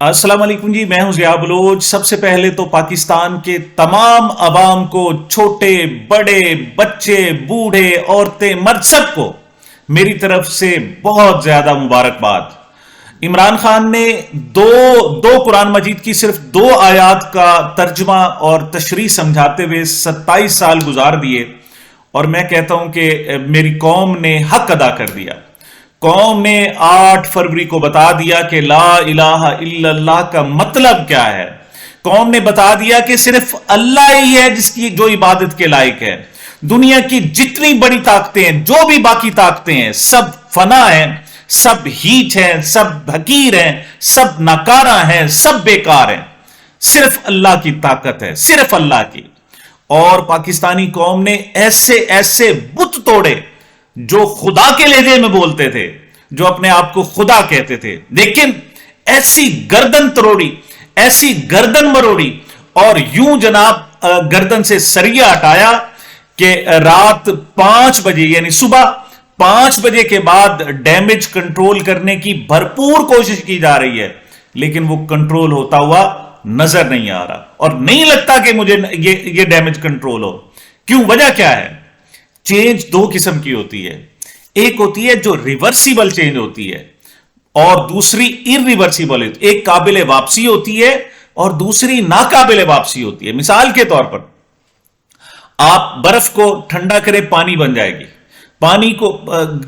السلام علیکم جی، میں ہوں ضیاء بلوچ۔ سب سے پہلے تو پاکستان کے تمام عوام کو، چھوٹے بڑے بچے بوڑھے عورتیں مرد، سب کو میری طرف سے بہت زیادہ مبارکباد۔ عمران خان نے دو قرآن مجید کی صرف 2 آیات کا ترجمہ اور تشریح سمجھاتے ہوئے 27 سال گزار دیے، اور میں کہتا ہوں کہ میری قوم نے حق ادا کر دیا۔ قوم نے 8 فروری کو بتا دیا کہ لا الہ الا اللہ کا مطلب کیا ہے۔ قوم نے بتا دیا کہ صرف اللہ ہی ہے جس کی جو عبادت کے لائق ہے۔ دنیا کی جتنی بڑی طاقتیں ہیں، جو بھی باقی طاقتیں ہیں، سب فنا ہیں، سب ہیچ ہیں، سب حقیر ہیں، سب ناکارہ ہیں، سب بیکار ہیں۔ صرف اللہ کی طاقت ہے، صرف اللہ کی۔ اور پاکستانی قوم نے ایسے ایسے بت توڑے جو خدا کے لہجے میں بولتے تھے، جو اپنے آپ کو خدا کہتے تھے، لیکن ایسی گردن تروڑی، ایسی گردن مروڑی، اور یوں جناب گردن سے سریا ہٹایا کہ رات 5 بجے یعنی صبح 5 بجے کے بعد ڈیمیج کنٹرول کرنے کی بھرپور کوشش کی جا رہی ہے، لیکن وہ کنٹرول ہوتا ہوا نظر نہیں آ رہا، اور نہیں لگتا کہ مجھے یہ ڈیمیج کنٹرول ہو۔ کیوں؟ وجہ کیا ہے؟ چینج 2 قسم کی ہوتی ہے۔ ایک ہوتی ہے جو ریورسیبل چینج ہوتی ہے، اور دوسری ارریورسیبل ہوتی ہے۔ ایک قابل واپسی ہوتی ہے اور دوسری ناقابل واپسی ہوتی ہے۔ مثال کے طور پر آپ برف کو ٹھنڈا کریں، پانی بن جائے گی۔ پانی کو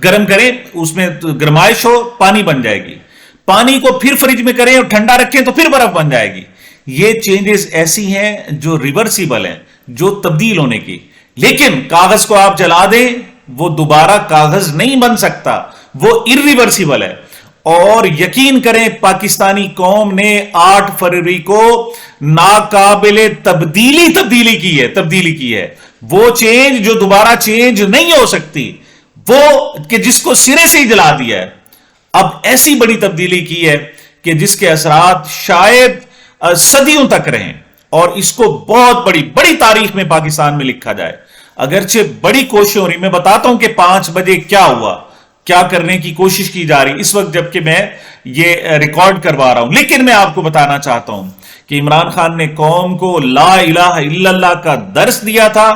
گرم کریں، اس میں گرمائش ہو، پانی بن جائے گی۔ پانی کو پھر فریج میں کریں اور ٹھنڈا رکھیں تو پھر برف بن جائے گی۔ یہ چینجز ایسی ہیں جو ریورسیبل ہیں، جو تبدیل ہونے کی۔ لیکن کاغذ کو آپ جلا دیں، وہ دوبارہ کاغذ نہیں بن سکتا، وہ ارریورسیبل ہے۔ اور یقین کریں، پاکستانی قوم نے 8 فروری کو ناقابل تبدیلی کی ہے۔ وہ چینج جو دوبارہ چینج نہیں ہو سکتی، وہ کہ جس کو سرے سے ہی جلا دیا ہے۔ اب ایسی بڑی تبدیلی کی ہے کہ جس کے اثرات شاید صدیوں تک رہیں، اور اس کو بہت بڑی تاریخ میں پاکستان میں لکھا جائے۔ اگرچہ بڑی کوشش ہو رہی، میں بتاتا ہوں کہ 5 بجے کیا ہوا، کیا کرنے کی کوشش کی جا رہی اس وقت جبکہ میں یہ ریکارڈ کروا رہا ہوں۔ لیکن میں آپ کو بتانا چاہتا ہوں کہ عمران خان نے قوم کو لا الہ الا اللہ کا درس دیا تھا،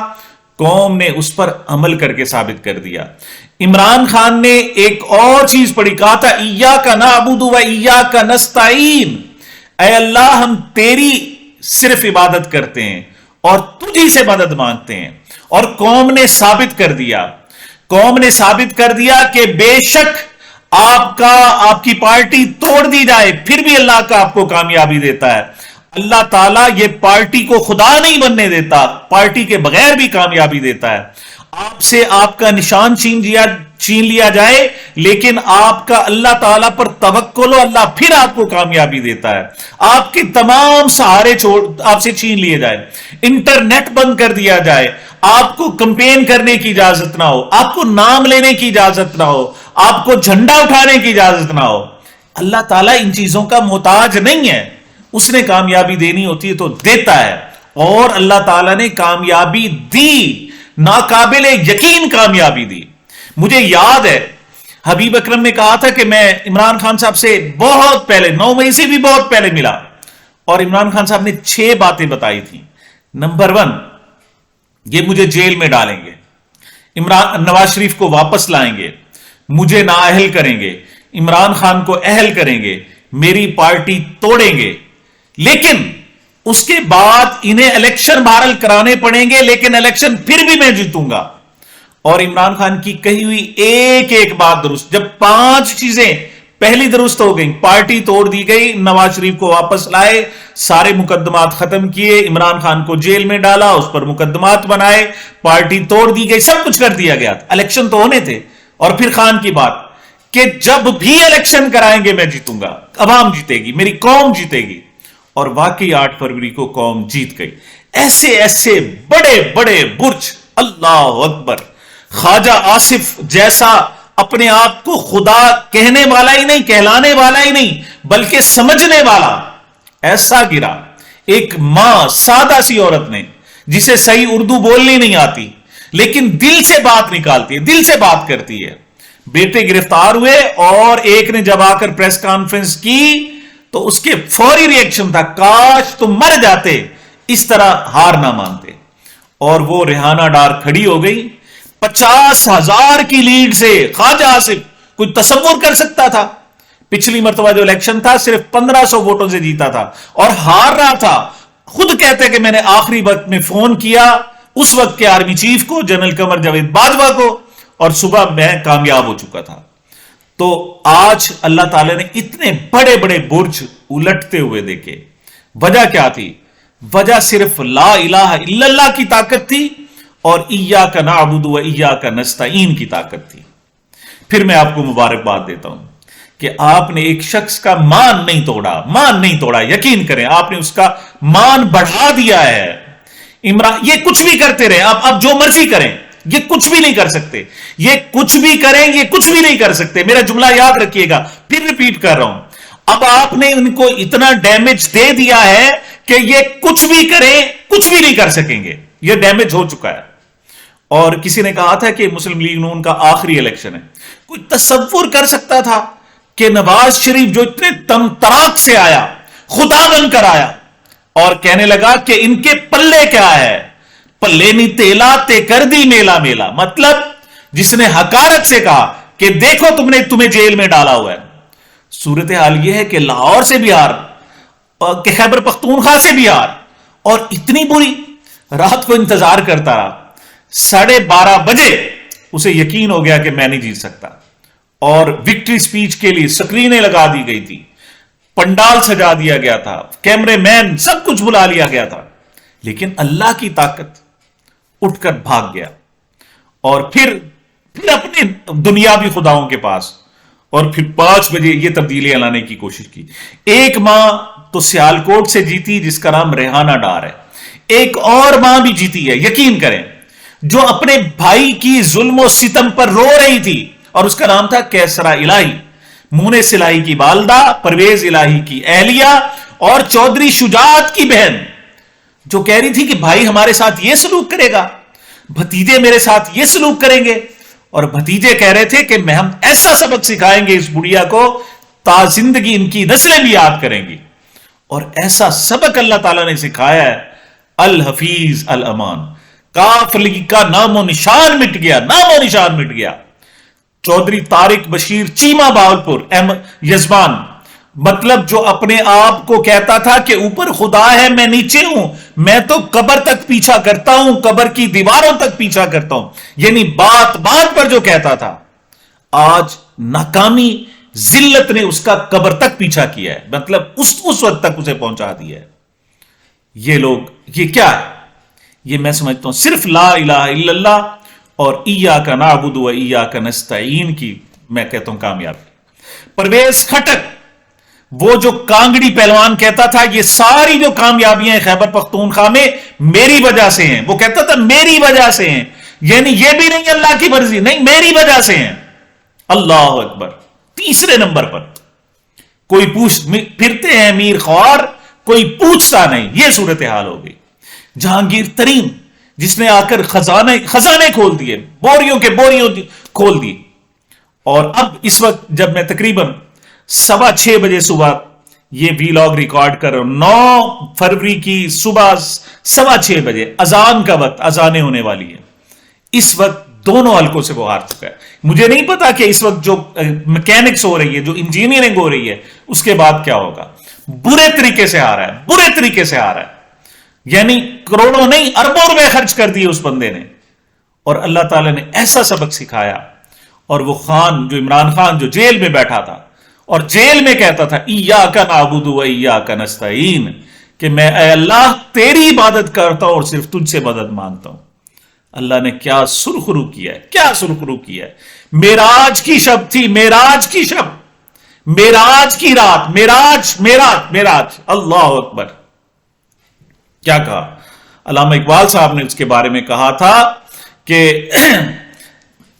قوم نے اس پر عمل کر کے ثابت کر دیا۔ عمران خان نے ایک اور چیز پڑھی، کہا تھا ایاک نعبد و ایاک نستعین، اے اللہ ہم تیری صرف عبادت کرتے ہیں اور تجھی سے مدد مانگتے ہیں۔ اور قوم نے ثابت کر دیا کہ بے شک آپ کی پارٹی توڑ دی جائے پھر بھی اللہ کا آپ کو کامیابی دیتا ہے۔ اللہ تعالیٰ یہ پارٹی کو خدا نہیں بننے دیتا، پارٹی کے بغیر بھی کامیابی دیتا ہے۔ آپ سے آپ کا نشان چھین لیا جائے، لیکن آپ کا اللہ تعالیٰ پر توکل ہو، اللہ پھر آپ کو کامیابی دیتا ہے۔ آپ کے تمام سہارے آپ سے چھین لیے جائے، انٹرنیٹ بند کر دیا جائے، آپ کو کمپین کرنے کی اجازت نہ ہو، آپ کو نام لینے کی اجازت نہ ہو، آپ کو جھنڈا اٹھانے کی اجازت نہ ہو، اللہ تعالیٰ ان چیزوں کا محتاج نہیں ہے۔ اس نے کامیابی دینی ہوتی ہے تو دیتا ہے، اور اللہ تعالیٰ نے کامیابی دی، ناقابل یقین کامیابی دی۔ مجھے یاد ہے حبیب اکرم نے کہا تھا کہ میں عمران خان صاحب سے بہت پہلے 9 مئی سے بھی بہت پہلے ملا، اور عمران خان صاحب نے 6 باتیں بتائی تھیں۔ نمبر 1، یہ مجھے جیل میں ڈالیں گے، نواز شریف کو واپس لائیں گے، مجھے نااہل کریں گے، عمران خان کو اہل کریں گے، میری پارٹی توڑیں گے، لیکن اس کے بعد انہیں الیکشن بہرحال کرانے پڑیں گے، لیکن الیکشن پھر بھی میں جیتوں گا۔ اور عمران خان کی کہی ہوئی ایک بات درست۔ جب 5 چیزیں پہلی درست ہو گئی، پارٹی توڑ دی گئی، نواز شریف کو واپس لائے، سارے مقدمات ختم کیے، عمران خان کو جیل میں ڈالا، اس پر مقدمات بنائے، پارٹی توڑ دی گئی، سب کچھ کر دیا گیا، الیکشن تو ہونے تھے۔ اور پھر خان کی بات کہ جب بھی الیکشن کرائیں گے میں جیتوں گا، عوام جیتے گی، میری قوم جیتے گی۔ اور واقعی 8 فروری کو قوم جیت گئی۔ ایسے بڑے برج، اللہ اکبر! خواجہ آصف جیسا اپنے آپ کو خدا کہنے والا ہی نہیں، کہلانے والا ہی نہیں، بلکہ سمجھنے والا ایسا گرا۔ ایک ماں، سادہ سی عورت نے، جسے صحیح اردو بولنی نہیں آتی، لیکن دل سے بات نکالتی ہے، دل سے بات کرتی ہے۔ بیٹے گرفتار ہوئے، اور ایک نے جب آ کر پریس کانفرنس کی تو اس کے فوری ریئیکشن تھا کاش تم مر جاتے، اس طرح ہار نہ مانتے. اور وہ ریحانہ ڈار کھڑی ہو گئی 50,000 کی لیڈ سے. خواجہ آصف کوئی تصور کر سکتا تھا؟ پچھلی مرتبہ جو الیکشن تھا صرف 1500 ووٹوں سے جیتا تھا اور ہار رہا تھا. خود کہتے کہ میں نے آخری وقت میں فون کیا اس وقت کے آرمی چیف کو، جنرل قمر جاوید باجوہ کو، اور صبح میں کامیاب ہو چکا تھا. تو آج اللہ تعالی نے اتنے بڑے بڑے برج الٹتے ہوئے دیکھے. وجہ کیا تھی؟ وجہ صرف لا الہ الا اللہ کی طاقت تھی اور ایاک نعبد و ایاک نستعین کی طاقت تھی. پھر میں آپ کو مبارکباد دیتا ہوں کہ آپ نے ایک شخص کا مان نہیں توڑا. یقین کریں آپ نے اس کا مان بڑھا دیا ہے. عمران یہ کچھ بھی کرتے رہے، آپ جو مرضی کریں، یہ کچھ بھی نہیں کر سکتے. یہ کچھ بھی کریں، یہ کچھ بھی نہیں کر سکتے. میرا جملہ یاد رکھیے گا، پھر ریپیٹ کر رہا ہوں. اب آپ نے ان کو اتنا ڈیمیج دے دیا ہے کہ یہ کچھ بھی کریں کچھ بھی نہیں کر سکیں گے. یہ ڈیمیج ہو چکا ہے. اور کسی نے کہا تھا کہ مسلم لیگ نون کا آخری الیکشن ہے. کوئی تصور کر سکتا تھا کہ نواز شریف جو اتنے تم تراک سے آیا، خدا بن کر آیا اور کہنے لگا کہ ان کے پلے کیا ہے؟ پلے نہیں تیلا تے کر دی میلا میلا. مطلب جس نے حقارت سے کہا کہ دیکھو تمہیں جیل میں ڈالا ہوا ہے. صورتحال یہ ہے کہ لاہور سے بھی ہار، کہ خیبر پختونخوا سے بھی ہار، اور اتنی بری. رات کو انتظار کرتا رہا، 12:30 بجے اسے یقین ہو گیا کہ میں نہیں جیت سکتا. اور وکٹری سپیچ کے لیے سکرینیں لگا دی گئی تھی، پنڈال سجا دیا گیا تھا، کیمرے مین سب کچھ بلا لیا گیا تھا. لیکن اللہ کی طاقت اٹھ کر بھاگ گیا اور پھر اپنے دنیاوی خداؤں کے پاس. اور پھر 5 بجے یہ تبدیلیاں لانے کی کوشش کی. ایک ماں تو سیالکوٹ سے جیتی جس کا نام ریحانہ ڈار ہے. ایک اور ماں بھی جیتی ہے، یقین کریں، جو اپنے بھائی کی ظلم و ستم پر رو رہی تھی، اور اس کا نام تھا کیسرا الہی. مونس الہی کی والدہ، پرویز الہی کی اہلیہ اور چودھری شجاعت کی بہن، جو کہہ رہی تھی کہ بھائی ہمارے ساتھ یہ سلوک کرے گا، بھتیجے میرے ساتھ یہ سلوک کریں گے. اور بھتیجے کہہ رہے تھے کہ ہم ایسا سبق سکھائیں گے اس بڑھیا کو تا زندگی ان کی نسلیں بھی یاد کریں گی. اور ایسا سبق اللہ تعالیٰ نے سکھایا ہے، الحفیظ الامان. کاف لیگ کا نام و نشان مٹ گیا. چودھری طارق بشیر چیمہ باولپور یزبان، مطلب جو اپنے آپ کو کہتا تھا کہ اوپر خدا ہے میں نیچے ہوں، میں تو قبر تک پیچھا کرتا ہوں، قبر کی دیواروں تک پیچھا کرتا ہوں. یعنی بات بات پر جو کہتا تھا، آج ناکامی ذلت نے اس کا قبر تک پیچھا کیا ہے. مطلب اس وقت تک اسے پہنچا دیا ہے. یہ لوگ یہ کیا ہے؟ یہ میں سمجھتا ہوں صرف لا الہ الا اللہ اور ایاک نعبد و ایاک نستعین کی میں کہتا ہوں کامیابی. پرویز خٹک، وہ جو کانگڑی پہلوان کہتا تھا یہ ساری جو کامیابیاں خیبر پختونخوا میں میری وجہ سے ہیں، وہ کہتا تھا میری وجہ سے ہیں. یعنی یہ بھی نہیں اللہ کی مرضی، نہیں میری وجہ سے ہیں. اللہ اکبر. تیسرے نمبر پر کوئی پھرتے ہیں میر خوار، کوئی پوچھتا نہیں. یہ صورتحال ہو گئی. جہانگیر ترین جس نے آ کر خزانے کھول دیے، بوریوں کے بوریوں کھول دی. اور اب اس وقت جب میں تقریباً 6:15 بجے صبح یہ ویلاگ ریکارڈ کر رہا ہوں، 9 فروری کی صبح 6:15 بجے اذان کا وقت، اذانیں ہونے والی ہے. اس وقت دونوں حلقوں سے وہ ہار چکا ہے. مجھے نہیں پتا کہ اس وقت جو میکینکس ہو رہی ہے، جو انجینئرنگ ہو رہی ہے، اس کے بعد کیا ہوگا. برے طریقے سے آ رہا ہے. یعنی کروڑوں نہیں اربوں روپے خرچ کر دیے اس بندے نے. اور اللہ تعالیٰ نے ایسا سبق سکھایا. اور وہ خان جو عمران خان جو جیل میں بیٹھا تھا اور جیل میں کہتا تھا ایاک نعبد و ایاک نستعین، کہ میں اے اللہ تیری عبادت کرتا ہوں اور صرف تجھ سے مدد مانگتا ہوں. اللہ نے کیا سرخرو کیا ہے. معراج کی شب تھی، معراج کی شب، معراج کی رات، معراج. اللہ اکبر. کیا کہا علامہ اقبال صاحب نے اس کے بارے میں کہا تھا کہ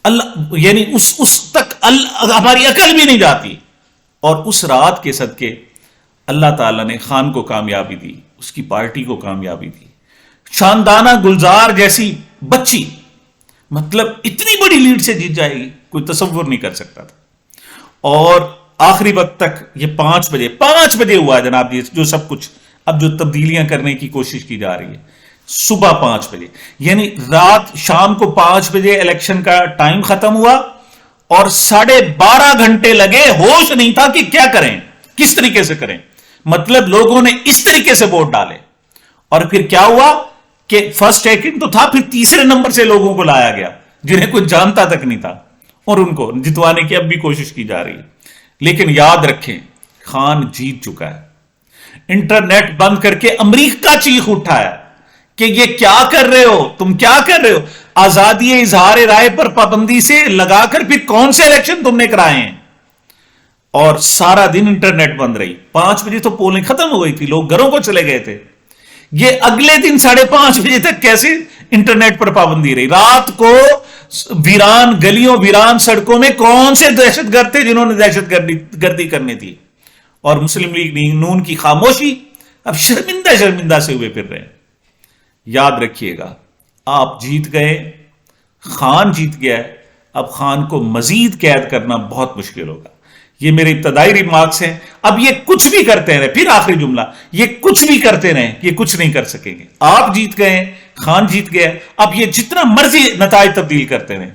اللہ یعنی اس تک ہماری عقل بھی نہیں جاتی. اور اس رات کے صدقے اللہ تعالیٰ نے خان کو کامیابی دی، اس کی پارٹی کو کامیابی دی. شاندانہ گلزار جیسی بچی، مطلب اتنی بڑی لیڈ سے جیت جائے گی، کوئی تصور نہیں کر سکتا تھا. اور آخری وقت تک یہ 5 بجے ہوا ہے جناب، یہ جو سب کچھ اب جو تبدیلیاں کرنے کی کوشش کی جا رہی ہے، صبح 5 بجے، یعنی رات شام کو 5 بجے الیکشن کا ٹائم ختم ہوا اور 12.5 گھنٹے لگے، ہوش نہیں تھا کہ کیا کریں، کس طریقے سے کریں، مطلب لوگوں نے اس طریقے سے ووٹ ڈالے۔ اور پھر کیا ہوا کہ فرسٹ سیکنڈ تو تھا، پھر تیسرے نمبر سے لوگوں کو لایا گیا جنہیں کوئی جانتا تک نہیں تھا، اور ان کو جتوانے کی اب بھی کوشش کی جا رہی ہے۔ لیکن یاد رکھیں، خان جیت چکا ہے۔ انٹرنیٹ بند کر کے امریکہ چیخ اٹھایا کہ یہ کیا کر رہے ہو، تم کیا کر رہے ہو، آزادی اظہار رائے پر پابندی سے لگا کر پھر کون سے الیکشن تم نے کرائے ہیں؟ اور سارا دن انٹرنیٹ بند رہی۔ 5 بجے تو پولنگ ختم ہو گئی تھی، لوگ گھروں کو چلے گئے تھے۔ یہ اگلے دن 5:30 بجے تک کیسے انٹرنیٹ پر پابندی رہی؟ رات کو ویران گلیوں، ویران سڑکوں میں کون سے دہشت گرد تھے جنہوں نے دہشت گردی کرنی تھی؟ اور مسلم لیگ نون کی خاموشی، اب شرمندہ سے ہوئے پھر رہے ہیں۔ یاد رکھیے گا، آپ جیت گئے، خان جیت گیا ہے، اب خان کو مزید قید کرنا بہت مشکل ہوگا۔ یہ میرے ابتدائی ریمارکس ہیں۔ اب یہ کچھ بھی کرتے رہے، پھر آخری جملہ، یہ کچھ بھی کرتے رہے، یہ کچھ نہیں کر سکیں گے۔ آپ جیت گئے، خان جیت گیا، اب یہ جتنا مرضی نتائج تبدیل کرتے رہے،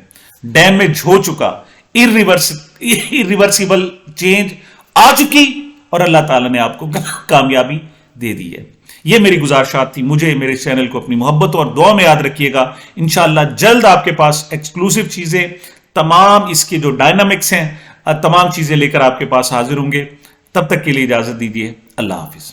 ڈیمیج ہو چکا، irreversible چینج آ چکی، اور اللہ تعالیٰ نے آپ کو کامیابی دے دی ہے۔ یہ میری گزارشات تھی۔ مجھے، میرے چینل کو اپنی محبت اور دعا میں یاد رکھیے گا۔ انشاءاللہ جلد آپ کے پاس ایکسکلوسیو چیزیں، تمام اس کے جو ڈائنامکس ہیں، تمام چیزیں لے کر آپ کے پاس حاضر ہوں گے۔ تب تک کے لیے اجازت دیجیے، اللہ حافظ۔